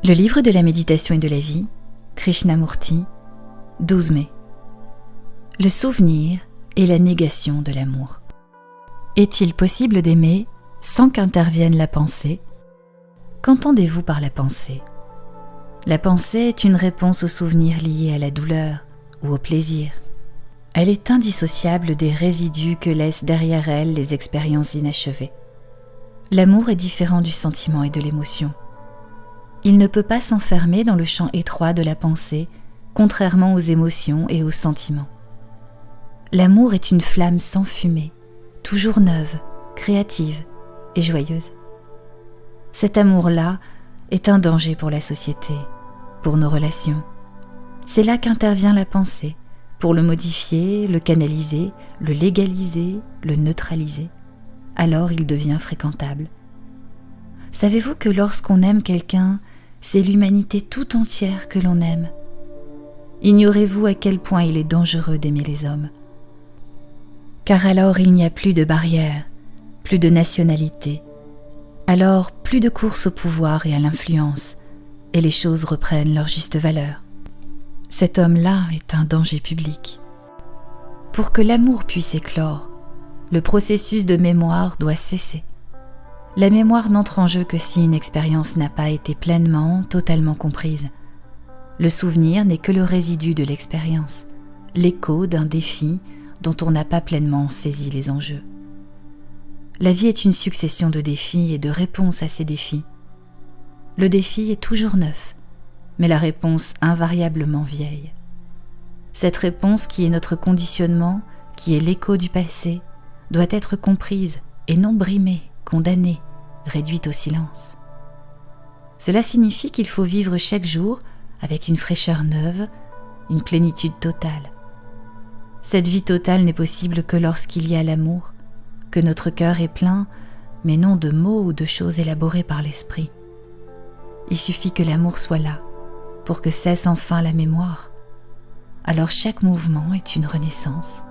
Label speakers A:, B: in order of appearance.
A: Le livre de la méditation et de la vie, Krishnamurti, 12 mai. Le souvenir et la négation de l'amour. Est-il possible d'aimer sans qu'intervienne la pensée ? Qu'entendez-vous par la pensée ? La pensée est une réponse au souvenir lié à la douleur ou au plaisir. Elle est indissociable des résidus que laissent derrière elle les expériences inachevées. L'amour est différent du sentiment et de l'émotion. Il ne peut pas s'enfermer dans le champ étroit de la pensée, contrairement aux émotions et aux sentiments. L'amour est une flamme sans fumée, toujours neuve, créative et joyeuse. Cet amour-là est un danger pour la société, pour nos relations. C'est là qu'intervient la pensée, pour le modifier, le canaliser, le légaliser, le neutraliser. Alors il devient fréquentable. Savez-vous que lorsqu'on aime quelqu'un, c'est l'humanité tout entière que l'on aime? Ignorez-vous à quel point il est dangereux d'aimer les hommes? Car alors il n'y a plus de barrières, plus de nationalité. Alors plus de course au pouvoir et à l'influence, et les choses reprennent leur juste valeur. Cet homme-là est un danger public. Pour que l'amour puisse éclore, le processus de mémoire doit cesser. La mémoire n'entre en jeu que si une expérience n'a pas été pleinement, totalement comprise. Le souvenir n'est que le résidu de l'expérience, l'écho d'un défi dont on n'a pas pleinement saisi les enjeux. La vie est une succession de défis et de réponses à ces défis. Le défi est toujours neuf, mais la réponse invariablement vieille. Cette réponse qui est notre conditionnement, qui est l'écho du passé, doit être comprise et non brimée, condamnée, réduite au silence. Cela signifie qu'il faut vivre chaque jour avec une fraîcheur neuve, une plénitude totale. Cette vie totale n'est possible que lorsqu'il y a l'amour, que notre cœur est plein, mais non de mots ou de choses élaborées par l'esprit. Il suffit que l'amour soit là, pour que cesse enfin la mémoire. Alors chaque mouvement est une renaissance.